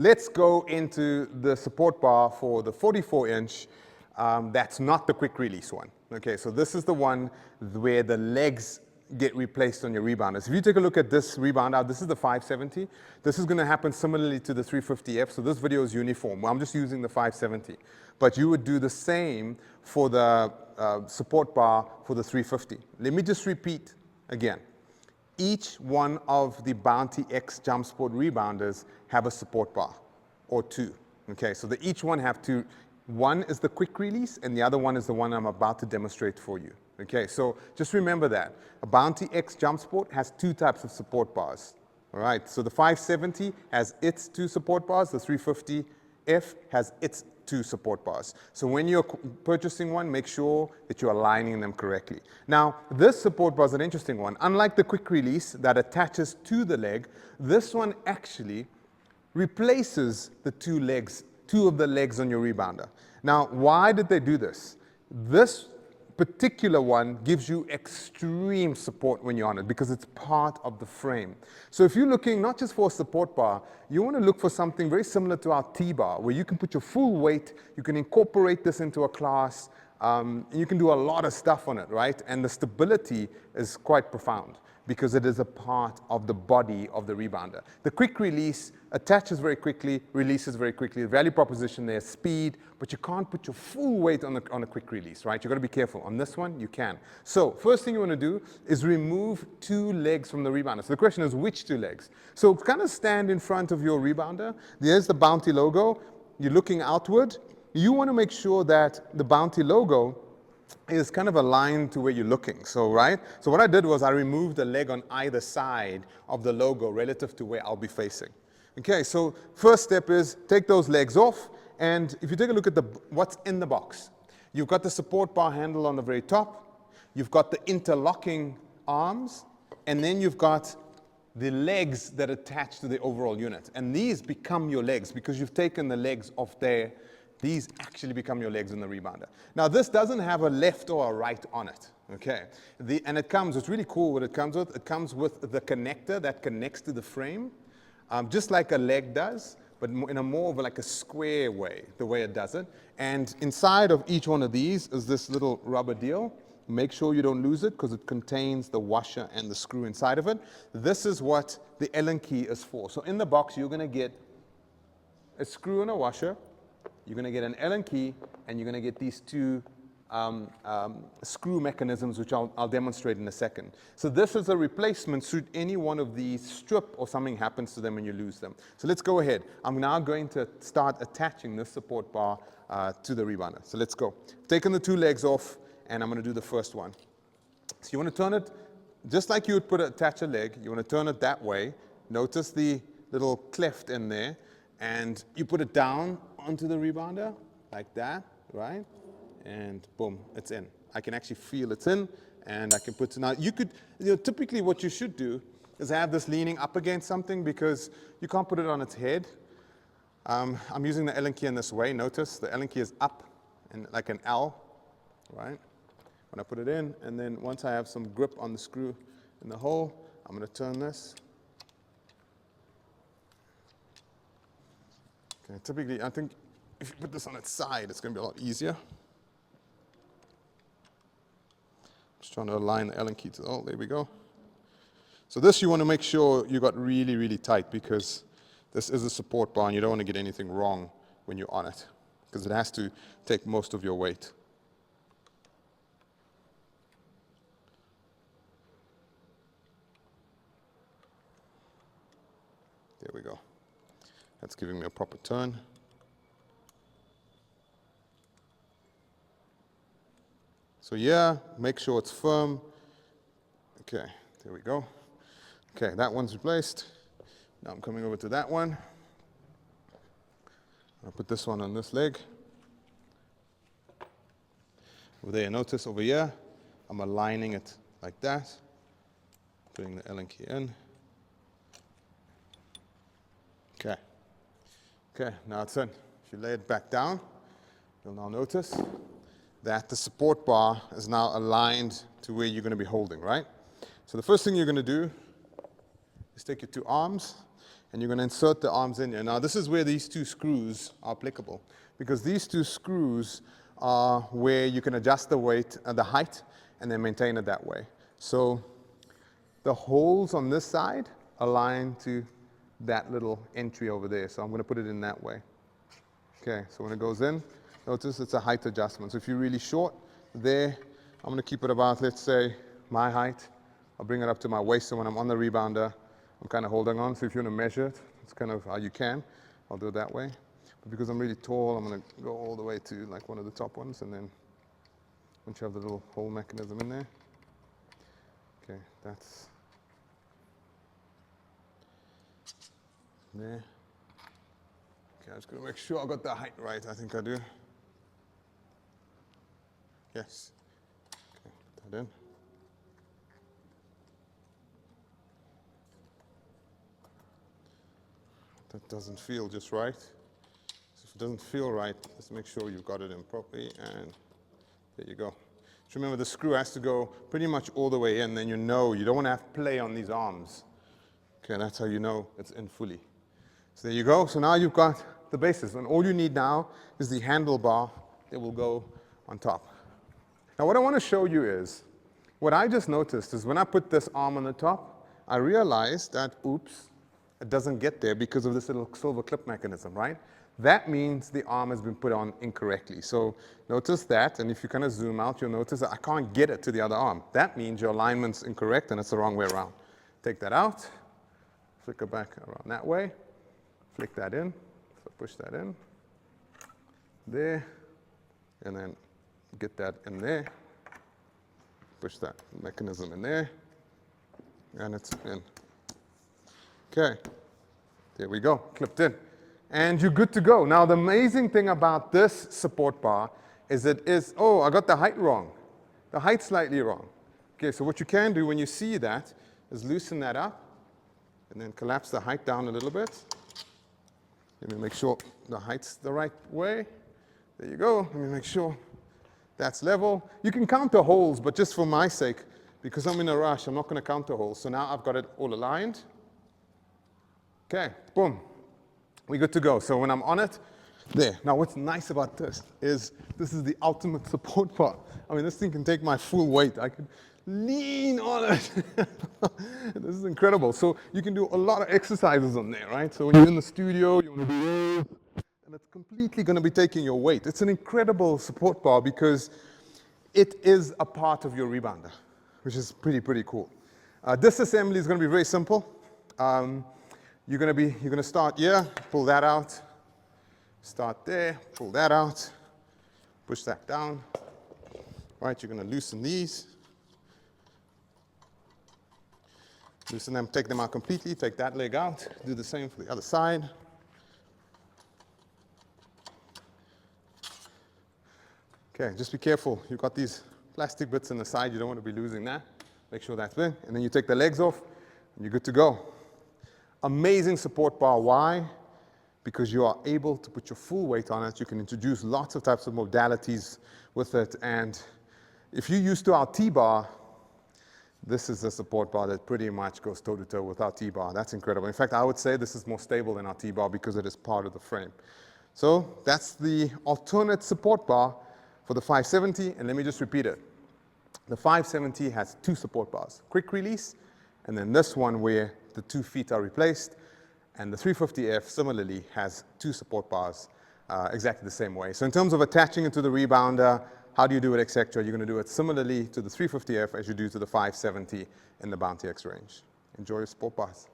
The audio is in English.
Let's go into the support bar for the 44-inch. That's not the quick release one. Okay, so this is the one where the legs get replaced on your rebounders. If you take a look at this rebounder, this is the 570. This is going to happen similarly to the 350F, so this video is uniform. I'm just using the 570. But you would do the same for the support bar for the 350. Let me just repeat again. Each one of the Bounty X JumpSport rebounders have a support bar, or two. Okay, so each one have two. One is the quick release, and the other one is the one I'm about to demonstrate for you. Okay, so just remember that. A Bounty X JumpSport has two types of support bars. All right, so the 570 has its two support bars, the 350F has its two support bars. So when you're purchasing one, make sure that you're aligning them correctly. Now, this support bar is an interesting one. Unlike the quick release that attaches to the leg, this one actually replaces the two of the legs on your rebounder. Now, why did they do this? This particular one gives you extreme support when you're on it because it's part of the frame. So if you're looking not just for a support bar, you want to look for something very similar to our T-bar where you can put your full weight, you can incorporate this into a class, you can do a lot of stuff on it, right? And the stability is quite profound because it is a part of the body of the rebounder. The quick release attaches very quickly, releases very quickly. The value proposition there is speed, but you can't put your full weight on a quick release, right? You've got to be careful. On this one, you can. So first thing you want to do is remove two legs from the rebounder. So the question is, which two legs? So kind of stand in front of your rebounder. There's the Bounty logo. You're looking outward. You want to make sure that the Bounty logo is kind of aligned to where you're looking, so right? So what I did was I removed the leg on either side of the logo relative to where I'll be facing. Okay, so first step is take those legs off, and if you take a look at what's in the box, you've got the support bar handle on the very top, you've got the interlocking arms, and then you've got the legs that attach to the overall unit. And these become your legs because you've taken the legs off there. These actually become your legs in the rebounder. Now, this doesn't have a left or a right on it, okay? And it's really cool what it comes with. It comes with the connector that connects to the frame, just like a leg does, but in a more of like a square way, the way it does it. And inside of each one of these is this little rubber deal. Make sure you don't lose it because it contains the washer and the screw inside of it. This is what the Allen key is for. So in the box, you're going to get a screw and a washer. You're going to get an Allen key, and you're going to get these two screw mechanisms, which I'll demonstrate in a second. So this is a replacement should any one of these strip or something happens to them and you lose them. So let's go ahead. I'm now going to start attaching this support bar to the rebounder. So let's go. Taking the two legs off, and I'm going to do the first one. So you want to turn it just like you would attach a leg. You want to turn it that way. Notice the little cleft in there, and you put it down onto the rebounder like that, right? And boom, it's in. I can actually feel it's in, and I can put it. Now typically what you should do is have this leaning up against something because you can't put it on its head. I'm using the Allen key in this way. Notice the Allen key is up and like an L, right? When I put it in, and then once I have some grip on the screw in the hole, I'm going to turn this. Okay, typically, I think if you put this on its side, it's going to be a lot easier. Just trying to align the Allen key to, oh, there we go. So this you want to make sure you got really, really tight because this is a support bar and you don't want to get anything wrong when you're on it because it has to take most of your weight. There we go. That's giving me a proper turn. So yeah, make sure it's firm. Okay, there we go. Okay, that one's replaced. Now I'm coming over to that one. I'll put this one on this leg. Over there, notice over here, I'm aligning it like that. Putting the Allen key in. Okay. Okay, now it's in. If you lay it back down, you'll now notice that the support bar is now aligned to where you're going to be holding, right? So the first thing you're going to do is take your two arms, and you're going to insert the arms in here. Now this is where these two screws are applicable, because these two screws are where you can adjust the weight, the height, and then maintain it that way. So the holes on this side align to that little entry over there. So I'm going to put it in that way. Okay, so when it goes in, notice it's a height adjustment. So if you're really short there, I'm going to keep it about, let's say, my height. I'll bring it up to my waist, so when I'm on the rebounder, I'm kind of holding on. So if you want to measure it, it's kind of how you can. I'll do it that way. But because I'm really tall, I'm going to go all the way to like one of the top ones, and then once you have the little hole mechanism in there. Okay, that's there. Okay, I'm just going to make sure I got the height right. I think I do. Yes. Okay, put that in. That doesn't feel just right. So if it doesn't feel right, just make sure you've got it in properly, and there you go. Just remember the screw has to go pretty much all the way in, then you know you don't want to have play on these arms. Okay, that's how you know it's in fully. So there you go. So now you've got the basis, and all you need now is the handlebar that will go on top. Now what I want to show you is, what I just noticed is when I put this arm on the top, I realized that, oops, it doesn't get there because of this little silver clip mechanism, right? That means the arm has been put on incorrectly. So notice that, and if you kind of zoom out, you'll notice that I can't get it to the other arm. That means your alignment's incorrect and it's the wrong way around. Take that out, flick it back around that way, flick that in, so push that in, there, and then get that in there, push that mechanism in there, and it's in. Okay, there we go, clipped in. And you're good to go. Now the amazing thing about this support bar is it is, oh, I got the height wrong. The height's slightly wrong. Okay, so what you can do when you see that is loosen that up and then collapse the height down a little bit. Let me make sure the height's the right way. There you go, let me make sure that's level. You can count the holes, but just for my sake, because I'm in a rush, I'm not going to count the holes. So now I've got it all aligned. Okay, boom, we're good to go. So when I'm on it, there. Now what's nice about this is the ultimate support bar. I mean, this thing can take my full weight. I can lean on it. This is incredible. So you can do a lot of exercises on there, right? So when you're in the studio, you want to do this, and it's completely going to be taking your weight. It's an incredible support bar because it is a part of your rebounder, which is pretty cool. Disassembly is going to be very simple. You're going to start here, pull that out, start there, pull that out, push that down. Right, you're going to loosen these. Loosen them, take them out completely, take that leg out, do the same for the other side. Okay, just be careful. You've got these plastic bits on the side, you don't want to be losing that. Make sure that's in, and then you take the legs off, and you're good to go. Amazing support bar. Why? Because you are able to put your full weight on it. You can introduce lots of types of modalities with it. And if you're used to our T-bar, this is a support bar that pretty much goes toe-to-toe with our T-bar. That's incredible. In fact, I would say this is more stable than our T-bar because it is part of the frame. So that's the alternate support bar for the 570. And let me just repeat it. The 570 has two support bars, quick release, and then this one where the 2 feet are replaced, and the 350F similarly has two support bars exactly the same way. So in terms of attaching it to the rebounder, how do you do it, etc., you're going to do it similarly to the 350F as you do to the 570 in the Bounty X range. Enjoy your support bars.